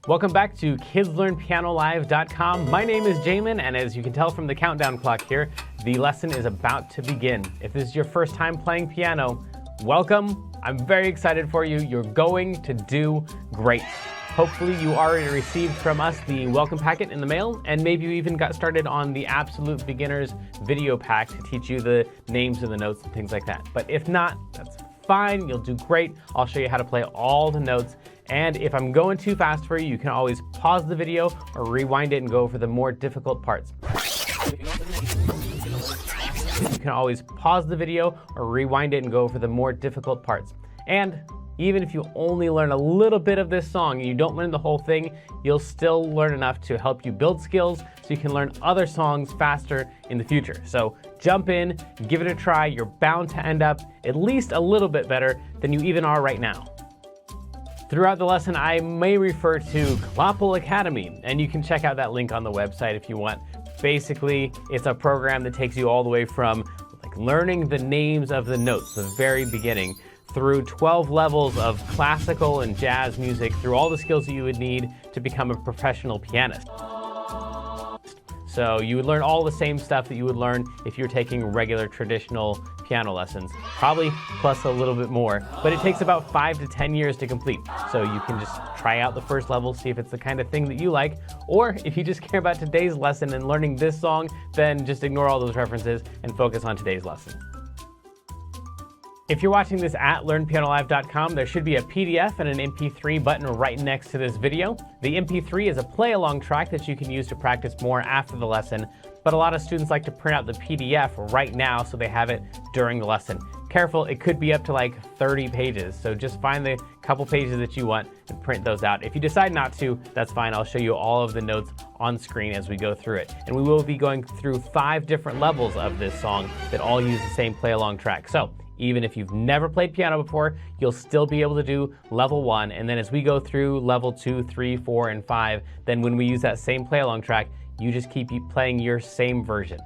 Welcome back to KidsLearnPianoLive.com. My name is Jamin, and as you can tell from the countdown clock here, the lesson is about to begin. If this is your first time playing piano, welcome. I'm very excited for you. You're going to do great. Hopefully you already received from us the welcome packet in the mail, and maybe you even got started on the Absolute Beginners video pack to teach you the names of the notes and things like that. But if not, that's fine. You'll do great. I'll show you how to play all the notes. And if I'm going too fast for you, you can always pause the video or rewind it and go over the more difficult parts. You can always pause the video or rewind it and go over the more difficult parts. And even if you only learn a little bit of this song and you don't learn the whole thing, you'll still learn enough to help you build skills so you can learn other songs faster in the future. So jump in, give it a try. You're bound to end up at least a little bit better than you even are right now. Throughout the lesson, I may refer to Klopple Academy, and you can check out that link on the website if you want. Basically, it's a program that takes you all the way from learning the names of the notes, the very beginning, through 12 levels of classical and jazz music, through all the skills that you would need to become a professional pianist. So you would learn all the same stuff that you would learn if you're taking regular traditional piano lessons, probably plus a little bit more, but it takes about 5 to 10 years to complete. So you can just try out the first level, see if it's the kind of thing that you like, or if you just care about today's lesson and learning this song, then just ignore all those references and focus on today's lesson. If you're watching this at LearnPianoLive.com, there should be a PDF and an MP3 button right next to this video. The MP3 is a play-along track that you can use to practice more after the lesson, but a lot of students like to print out the PDF right now so they have it during the lesson. Careful, it could be up to like 30 pages, so just find the couple pages that you want and print those out. If you decide not to, that's fine. I'll show you all of the notes on screen as we go through it. And we will be going through 5 different levels of this song that all use the same play-along track. So even if you've never played piano before, you'll still be able to do level 1. And then as we go through level 2, 3, 4, and 5, then when we use that same play-along track, you just keep playing your same version.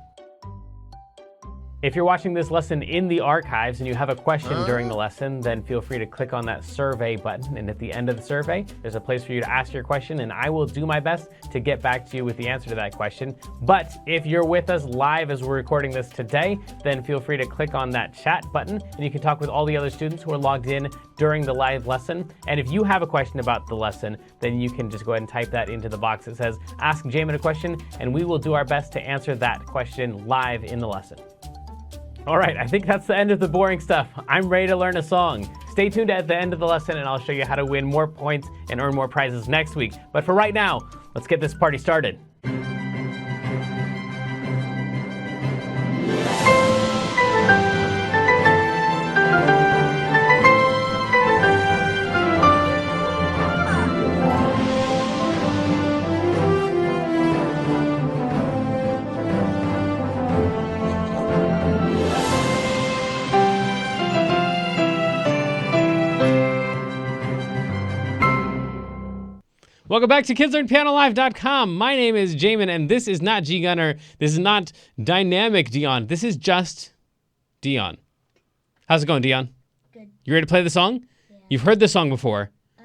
If you're watching this lesson in the archives and you have a question during the lesson, then feel free to click on that survey button. And at the end of the survey, there's a place for you to ask your question, and I will do my best to get back to you with the answer to that question. But if you're with us live as we're recording this today, then feel free to click on that chat button, and you can talk with all the other students who are logged in during the live lesson. And if you have a question about the lesson, then you can just go ahead and type that into the box that says, Ask Jamin a Question, and we will do our best to answer that question live in the lesson. All right, I think that's the end of the boring stuff. I'm ready to learn a song. Stay tuned at the end of the lesson and I'll show you how to win more points and earn more prizes next week. But for right now, let's get this party started. Welcome back to KidsLearnPianoLive.com. My name is Jamin, and this is not G Gunner. This is not Dynamic Dion. This is just Dion. How's it going, Dion? Good. You ready to play the song? Yeah. You've heard this song before. Yeah.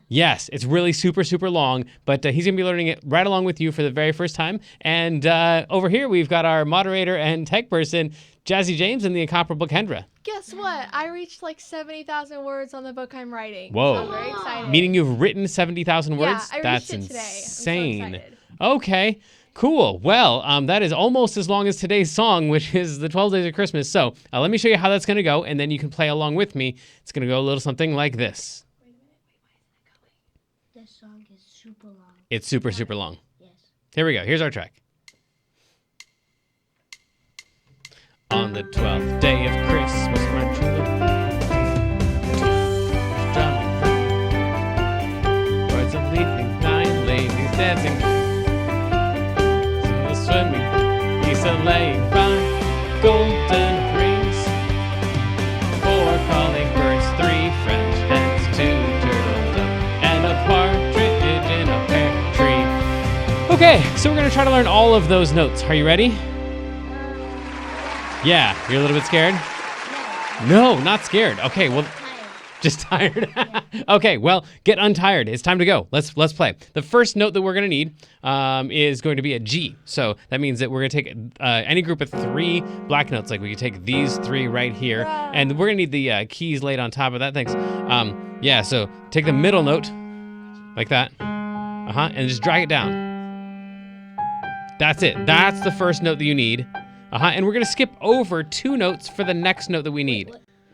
Yes, it's really super, super long, but he's going to be learning it right along with you for the very first time. And over here, we've got our moderator and tech person, Jazzy James, and the incomparable Kendra. Guess what? I reached like 70,000 words on the book I'm writing. Whoa. So I'm very excited. Meaning you've written 70,000 words? Yeah, I reached That's it today. insane. I'm so excited. Okay, cool. Well, that is almost as long as today's song, which is the 12 Days of Christmas. So let me show you how that's going to go, and then you can play along with me. It's going to go a little something like this. Wait a minute. Why isn't it going? This song is super long. It's super, super long. Yes. Here we go. Here's our track. On the 12th day of Christmas, my true love. Birds are leaping, 9 ladies dancing. Some swimming, geese are laying by golden rings. 4 calling birds, 3 French hens, 2 turtle doves, and a partridge in a pear tree. Okay, so we're going to try to learn all of those notes. Are you ready? Yeah, you're a little bit scared? No. No, not scared. Okay, well, Just tired. Okay, well, get untired. It's time to go. Let's play. The first note that we're gonna need is going to be a G. So that means that we're gonna take any group of 3 black notes. Like we could take these 3 right here, and we're gonna need the keys laid on top of that. Thanks. Yeah. So take the middle note, like that. And just drag it down. That's it. That's the first note that you need. And we're gonna skip over 2 notes for the next note that we need.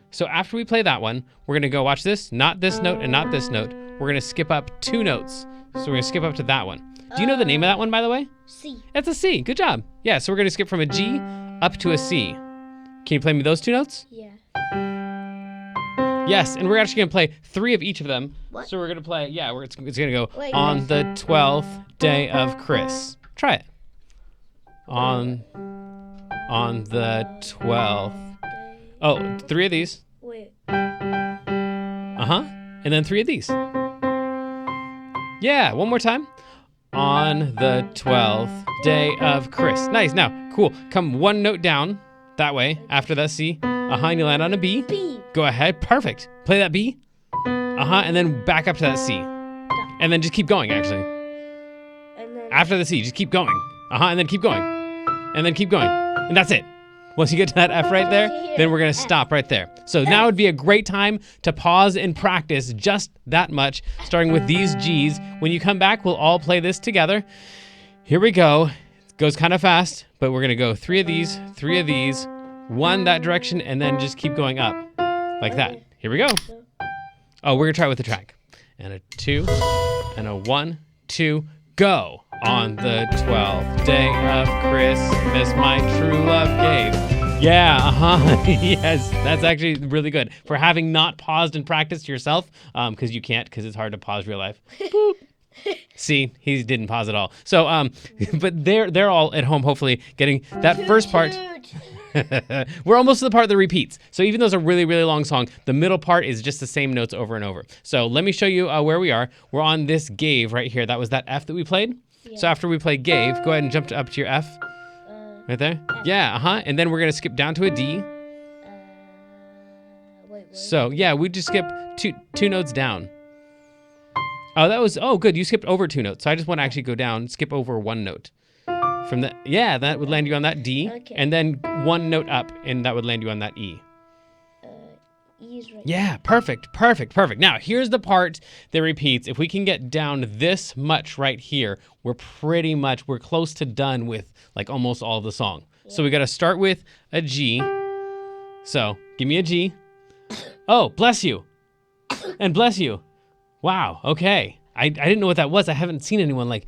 So after we play that one, we're gonna go watch this, not this note and not this note. We're gonna skip up 2 notes. So we're gonna skip up to that one. Do you know the name of that one, by the way? C. It's a C, good job. Yeah, so we're gonna skip from a G up to a C. Can you play me those 2 notes? Yeah. Yes, and we're actually gonna play 3 of each of them. What? So we're gonna play, yeah, it's gonna go Wait, on the 12th day of Chris. Try it. On the 12th. Oh, 3 of these. Wait. And then 3 of these. Yeah, one more time. On the 12th day of Chris. Nice. Now, cool. Come 1 note down that way after that C. And you land on a B. B. Go ahead. Perfect. Play that B. And then back up to that C. And then just keep going, actually. And then After the C, just keep going. And then keep going. And then keep going. And that's it. Once you get to that F right there, then we're gonna stop right there. So now would be a great time to pause and practice just that much, starting with these G's. When you come back, we'll all play this together. Here we go. It goes kind of fast, but we're gonna go 3 of these, 3 of these, 1 that direction, and then just keep going up like that. Here we go. Oh, we're gonna try it with the track. And a 2, and a 1, 2, go. On the 12th day of Christmas, my true love gave. Yeah, yes, that's actually really good for having not paused and practiced yourself, because you can't, because it's hard to pause real life. Boop. See, he didn't pause at all. So, but they're all at home, hopefully, getting that first part. We're almost to the part that repeats. So even though it's a really, really long song, the middle part is just the same notes over and over. So let me show you where we are. We're on this gave right here. That was that F that we played. Yeah. So after we play gave, go ahead and jump up to your F. Right there? F. Yeah, And then we're going to skip down to a D. Wait. So, yeah, we just skip two notes down. Oh, good. You skipped over 2 notes. So I just want to actually go down, skip over 1 note. From that, yeah, that would land you on that D. Okay. And then 1 note up, and that would land you on that E. E's right. Yeah, perfect. Now, here's the part that repeats. If we can get down this much right here, we're close to done with like almost all of the song. Yeah. So we got to start with a G. So give me a G. Oh, bless you. And bless you. Wow, okay. I didn't know what that was. I haven't seen anyone like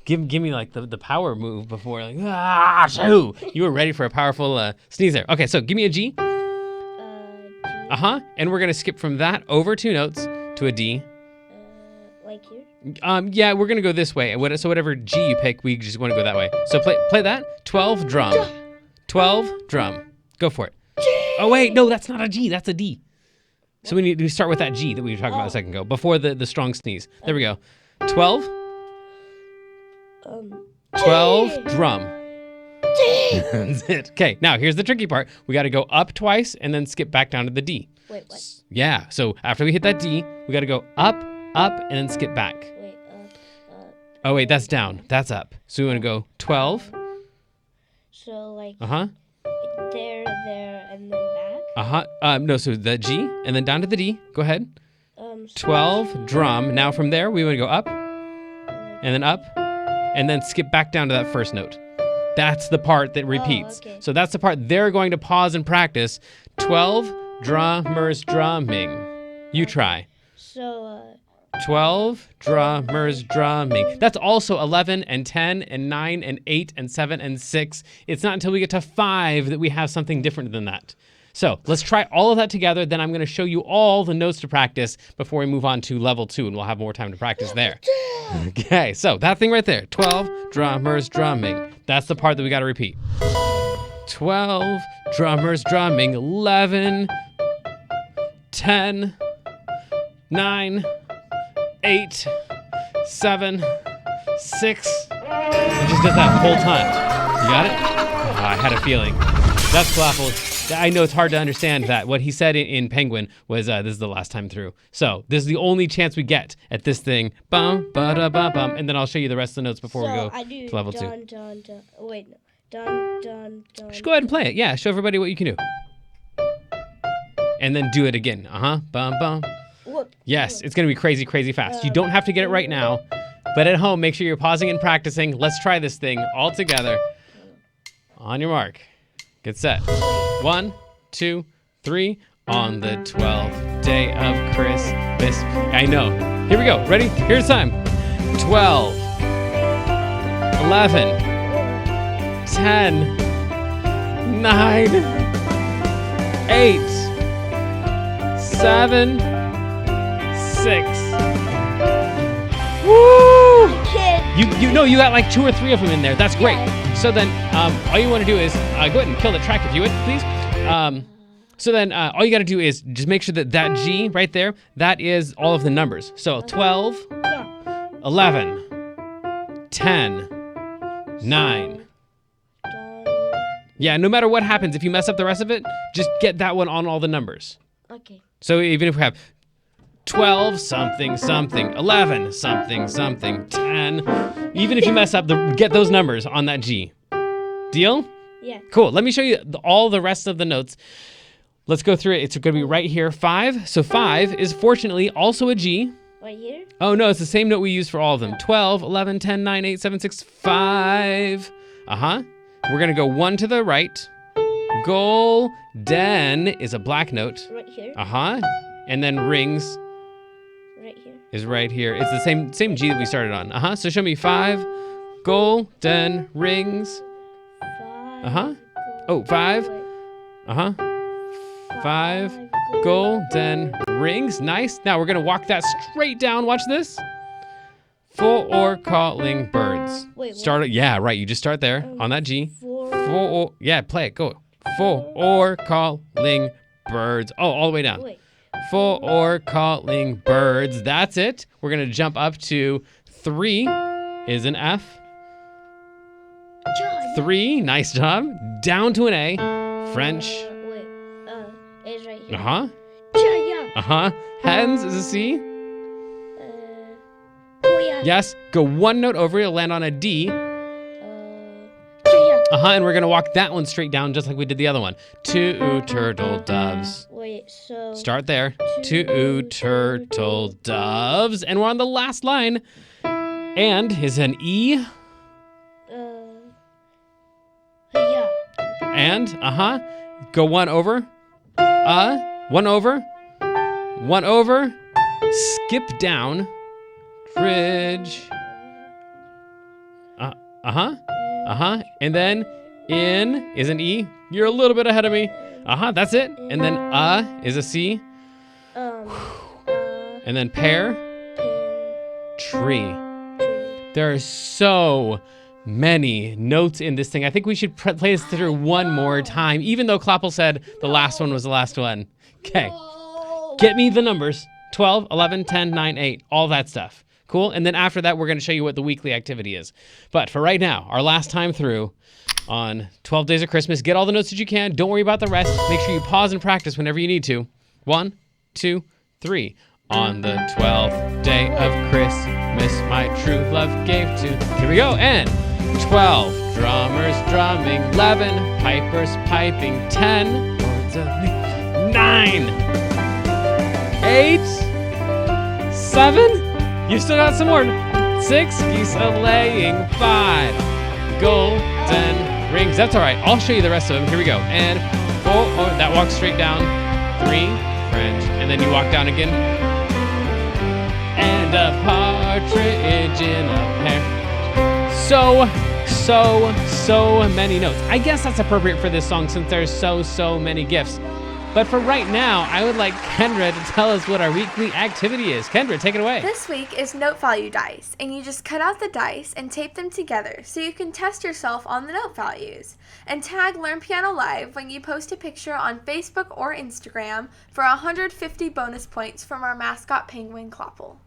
give me like the power move before. Like, shoo. You were ready for a powerful sneeze there. Okay, so give me a G. And we're gonna skip from that over 2 notes to a D. Like here? Yeah, we're gonna go this way. So whatever G you pick, we just want to go that way. So play that. 12 drum. 12 drum. Go for it. Oh wait, no, that's not a G. That's a D. So we need to start with that G that we were talking about a second ago, before the strong sneeze. There we go. 12. 12 drum. That's it. Okay, now here's the tricky part. We got to go up twice and then skip back down to the D. Wait, what? Yeah, so after we hit that D, we got to go up, and then skip back. Wait, Oh, wait, that's down. That's up. So we want to go 12. So, like, there, and then back? No, so the G, and then down to the D. Go ahead. 12 drum. Now from there, we want to go up, and then up, and then skip back down to that first note. That's the part that repeats. Oh, okay. So that's the part they're going to pause and practice. 12 drummers drumming. You try. So, 12 drummers drumming. That's also 11 and 10 and 9 and 8 and 7 and 6. It's not until we get to 5 that we have something different than that. So let's try all of that together. Then I'm going to show you all the notes to practice before we move on to level 2, and we'll have more time to practice there. Okay, so that thing right there, 12 drummers drumming. That's the part that we got to repeat. 12 drummers drumming. 11, 10, 9, 8, 7, 6. It just does that whole time. You got it? Oh, I had a feeling. That's Claffle. I know it's hard to understand that. What he said in Penguin was this is the last time through. So this is the only chance we get at this thing. Bum, ba-da, ba, bum. And then I'll show you the rest of the notes before we go I do to level 2. dun, dun, dun. Wait, no. Dun, dun, dun. Just go ahead and play it. Yeah, show everybody what you can do. And then do it again. Bum, bum. Whoop. Yes, it's going to be crazy, crazy fast. You don't have to get it right now. But at home, make sure you're pausing and practicing. Let's try this thing all together. On your mark. Get set. 1, 2, 3. On the 12th day of Christmas. I know. Here we go. Ready? Here's time. 12, 11, 10, 9, 8, 7, 6. Woo! You know you got like 2 or 3 of them in there. That's great. So then all you want to do is go ahead and kill the track if you would, please. So then all you got to do is just make sure that that G right there, that is all of the numbers. So 12, 11, 10, 9. Yeah, no matter what happens, if you mess up the rest of it, just get that one on all the numbers. Okay. So even if we have 12 something something, 11 something something, 10, even if you mess up, get those numbers on that G. Deal? Yeah. Cool. Let me show you all the rest of the notes. Let's go through it. It's going to be right here. 5. So 5 is fortunately also a G. Right here? Oh, no, it's the same note we use for all of them. 12, 11, 10, 9, 8, 7, 6, 5. We're going to go 1 to the right. Golden is a black note. Right here. And then rings Right here. is right here. It's the same G that we started on. So show me 5. Golden rings. 5. Oh, 5. 5 golden rings. Nice. Now we're going to walk that straight down. Watch this. For calling birds. Wait, start it. Yeah, right. You just start there on that G. For yeah, play it. Go. For calling birds. Oh, all the way down. Wait. For calling birds. That's it. We're going to jump up to 3 is an F. 3, nice job. Down to an A. French. Wait. A's right here. Yeah. Hens is a C. Oh yeah. Yes. Go 1 note over. You'll land on a D. Yeah. And we're gonna walk that one straight down just like we did the other one. 2 turtle doves. Wait. So. Start there. 2 turtle doves. And we're on the last line. And is an E. Yeah. And go 1 over. 1 over. 1 over. Skip down. Bridge. And then in is an E. You're a little bit ahead of me. That's it. And then is a C. And then pear. Tree. There are so many notes in this thing. I think we should play this through one more time, even though Kloppel said the last one was the last one. Okay. Get me the numbers. 12, 11, 10, 9, 8. All that stuff. Cool? And then after that, we're going to show you what the weekly activity is. But for right now, our last time through on 12 Days of Christmas, get all the notes that you can. Don't worry about the rest. Make sure you pause and practice whenever you need to. 1, 2, 3. On the 12th day of Christmas, my true love gave to... Here we go. And 12 drummers drumming, 11 pipers piping, 10 words of me, 9, 8, 7... You still got some more. 6 geese a-laying, 5 golden rings. That's all right. I'll show you the rest of them. Here we go. And 4, that walks straight down. 3, French. And then you walk down again. And a partridge in a pear. So many notes. I guess that's appropriate for this song since there's so many gifts. But for right now, I would like Kendra to tell us what our weekly activity is. Kendra, take it away. This week is note value dice, and you just cut out the dice and tape them together so you can test yourself on the note values. And tag Learn Piano Live when you post a picture on Facebook or Instagram for 150 bonus points from our mascot penguin Kloppel.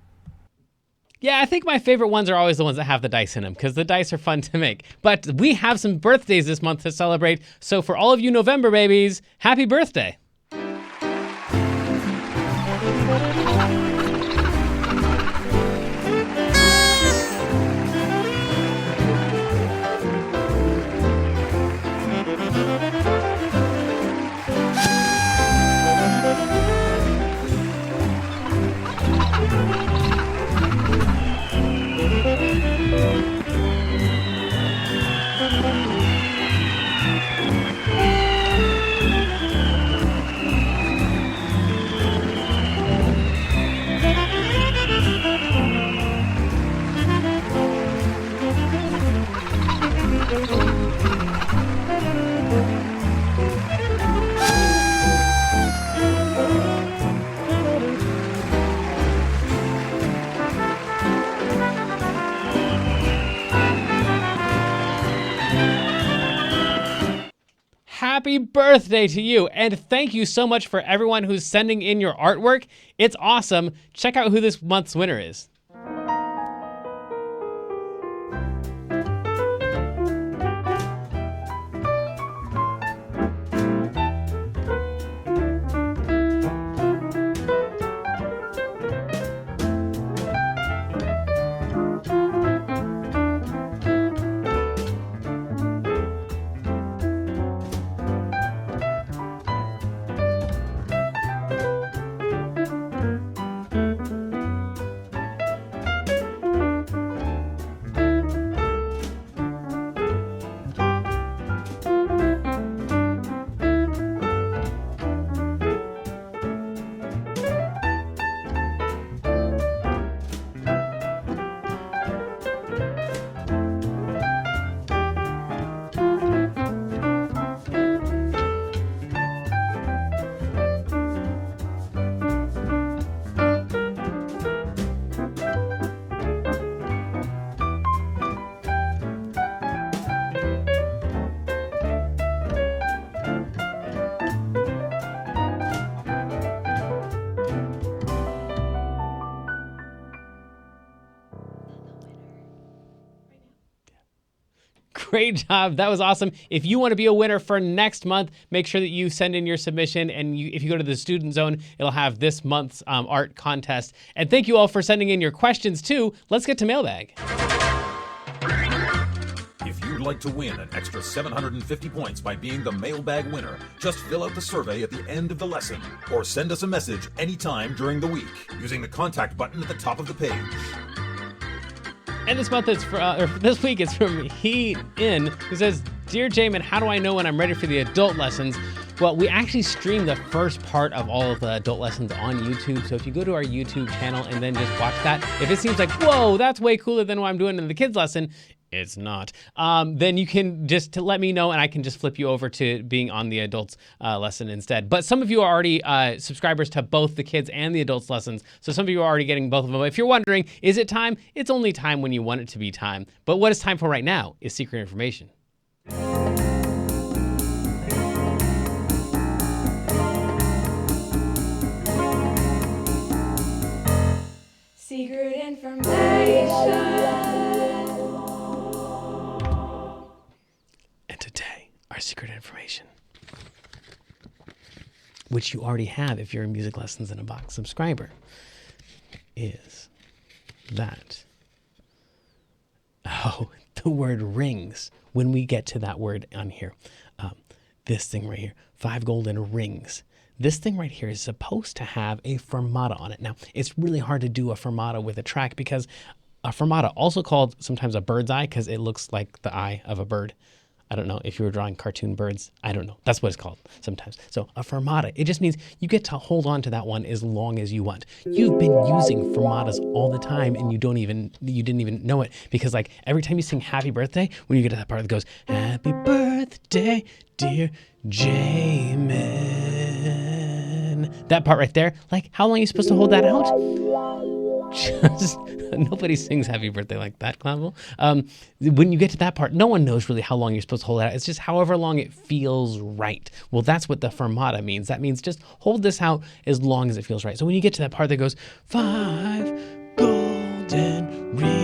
Yeah, I think my favorite ones are always the ones that have the dice in them because the dice are fun to make. But we have some birthdays this month to celebrate. So for all of you November babies, happy birthday. Happy birthday to you, and thank you so much for everyone who's sending in your artwork. It's awesome. Check out who this month's winner is. Great job. That was awesome. If you want to be a winner for next month, make sure that you send in your submission. And if you go to the student zone, it'll have this month's art contest. And thank you all for sending in your questions too. Let's get to mailbag. If you'd like to win an extra 750 points by being the mailbag winner, just fill out the survey at the end of the lesson or send us a message anytime during the week using the contact button at the top of the page. And this month this week it's from He In, who says, "Dear Jamin, how do I know when I'm ready for the adult lessons?" Well, we actually stream the first part of all of the adult lessons on YouTube. So if you go to our YouTube channel and then just watch that, if it seems like, whoa, that's way cooler than what I'm doing in the kids lesson, it's not. Then you can just let me know and I can just flip you over to being on the adults lesson instead. But some of you are already subscribers to both the kids and the adults lessons. So some of you are already getting both of them. If you're wondering, is it time? It's only time when you want it to be time. But what it's time for right now is secret information. Secret information. And today, our secret information, which you already have if you're a Music Lessons in a Box subscriber, is that, the word rings. When we get to that word on here, this thing right here, 5 golden rings. This thing right here is supposed to have a fermata on it. Now, it's really hard to do a fermata with a track because a fermata, also called sometimes a bird's eye because it looks like the eye of a bird. I don't know if you were drawing cartoon birds. I don't know. That's what it's called sometimes. So a fermata, it just means you get to hold on to that one as long as you want. You've been using fermatas all the time and you didn't even know it because like every time you sing happy birthday, when you get to that part that goes, happy birthday, dear Jamin. That part right there, like how long are you supposed to hold that out? Just nobody sings happy birthday like that, Clownville. When you get to that part, no one knows really how long you're supposed to hold it out. It's just however long it feels right. Well, that's what the fermata means. That means just hold this out as long as it feels right. So when you get to that part that goes 5 golden distant rings.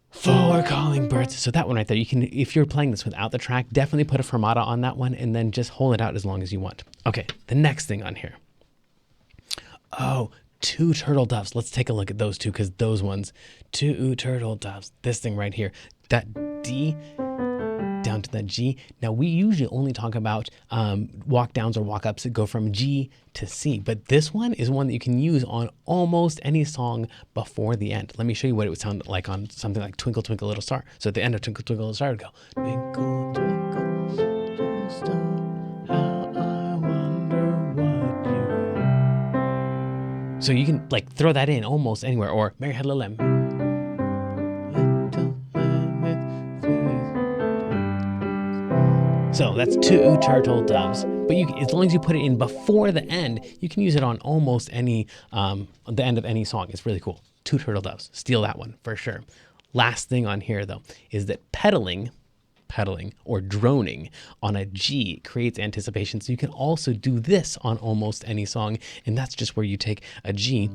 For calling birds. So that one right there, you can, if you're playing this without the track, definitely put a fermata on that one and then just hold it out as long as you want. Okay, the next thing on here. Oh, two turtle doves. Let's take a look at those two, because those ones, two turtle doves. This thing right here, that D down to that G. Now we usually only talk about walk downs or walk ups that go from G to C, but this one is one that you can use on almost any song before the end. Let me show you what it would sound like on something like Twinkle Twinkle Little Star. So at the end of Twinkle Twinkle Little Star, it would go, Twinkle Twinkle Little Star, how I wonder what you. So you can like throw that in almost anywhere, or Mary Had a Little Lamb. So that's two turtle doves, but you, as long as you put it in before the end, you can use it on almost any, the end of any song. It's really cool. Two turtle doves, steal that one for sure. Last thing on here though, is that pedaling or droning on a G creates anticipation. So you can also do this on almost any song. And that's just where you take a G.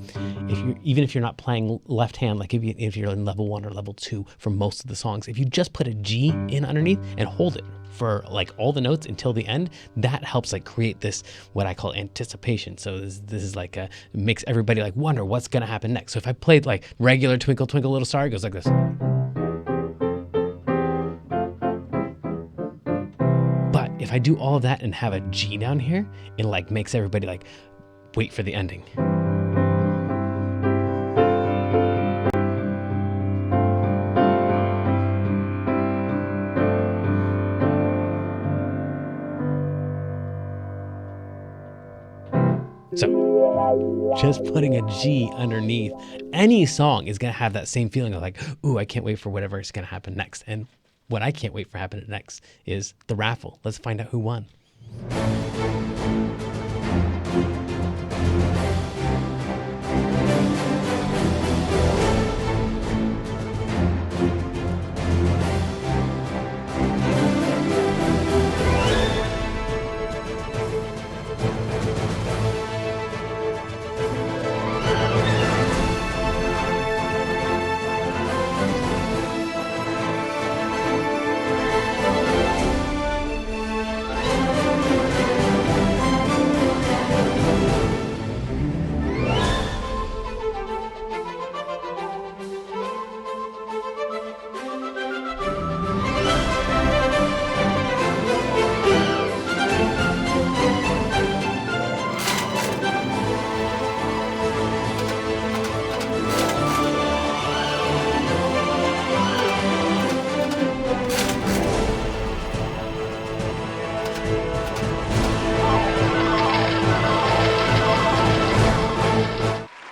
Even if you're not playing left hand, like if you're in level 1 or level 2 for most of the songs, if you just put a G in underneath and hold it for like all the notes until the end, that helps like create this, what I call anticipation. So this is like makes everybody like wonder what's gonna happen next. So if I played like regular Twinkle Twinkle Little Star, it goes like this. But if I do all of that and have a G down here, it like makes everybody like wait for the ending. So just putting a G underneath any song is going to have that same feeling of like, ooh, I can't wait for whatever is going to happen next. And what I can't wait for happening next is the raffle. Let's find out who won.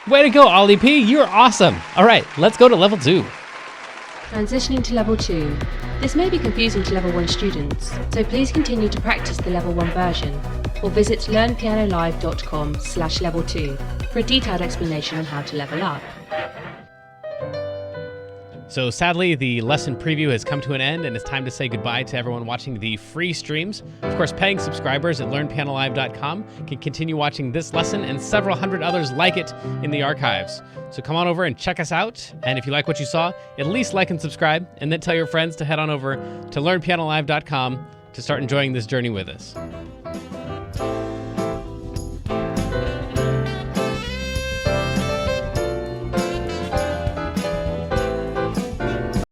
Way to go, Ollie P. You're awesome. All right, let's go to level 2. Transitioning to level 2. This may be confusing to level 1 students, so please continue to practice the level 1 version, or visit learnpianolive.com/level 2 for a detailed explanation on how to level up. So sadly, the lesson preview has come to an end, and it's time to say goodbye to everyone watching the free streams. Of course, paying subscribers at learnpianolive.com can continue watching this lesson and several hundred others like it in the archives. So come on over and check us out. And if you like what you saw, at least like and subscribe, and then tell your friends to head on over to learnpianolive.com to start enjoying this journey with us.